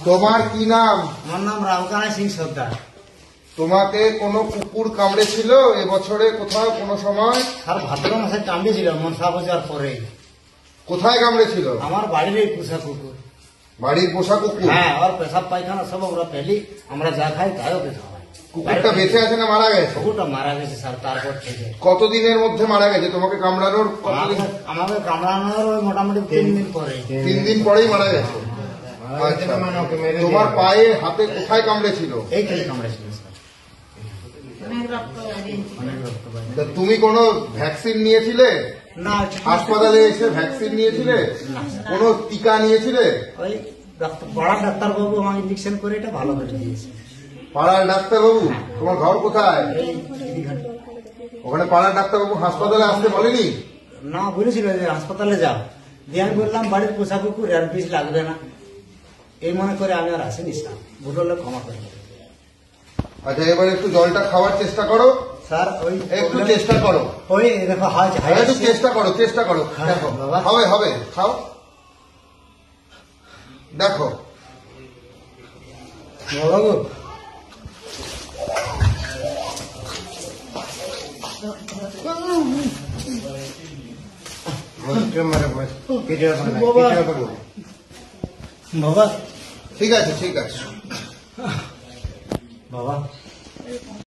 তোমার কি নাম? আমার নাম রামকানা সিং সর্দার। তোমাকে কোনো কুকুর কামড়েছিল এবছরে কোথাও কোনো সময়? আর ভাদ্র মাসে কামড়েছিল মনসা পূজার পরে। কোথায় কামড়েছিল? আমার বাড়ির এই পোষা কুকুর। বাড়ির পোষা কুকুর? হ্যাঁ, আর পেশাব পায়খানা সব ওরা পেলি, আমরা যা খাই তাইও পেশাব হয়। কুকুরটা বেঁচে আছে না মারা গেছে? কুকুরটা মারা গেছে স্যার তারপর থেকে। কতদিনের মধ্যে মারা গেছে? তোমাকে কামড়ানোর আমাকে কামড়ানোর মোটামুটি 3 দিন পরে। 3 দিন পরেই মারা গেছে। আচ্ছা, তোমার পায়ে হাতে কোথায় কামড়েছিল? এইখানে কামড়েছিল স্যার। তুমি কোনো ভ্যাকসিন নিয়েছিলে? না, হাসপাতালে এসে ভ্যাকসিন নিয়েছিলে? কোনো টিকা নিয়েছিলে? ওই পাড়ার ডাক্তারবাবু আমাকে ইঞ্জেকশন করে এটা ভালো করে দিয়েছে। পাড়ার ডাক্তারবাবু? তোমার ঘর কোথায়? এই দিদিঘাট। ওখানে পাড়ার ডাক্তারবাবু হাসপাতালে আসতে বলেনি? না, বলেছিল যে হাসপাতালে যাও, দিয়ে আমি বললাম বাড়ির পোষা কুকুর আর পিস লাগবে না, এই মনে করে আমি আর আসিনি স্যার। ভুল হলে ক্ষমা করে দেবেন। আচ্ছা, এবার একটু জলটা খাওয়ার চেষ্টা করো স্যার। ওই একটু চেষ্টা করো, ওই দেখো একটু চেষ্টা করো, চেষ্টা করো। দেখো হবে, হবে, খাও, দেখো। বাবু বাবা, ঠিক আছে, ঠিক আছে বাবা।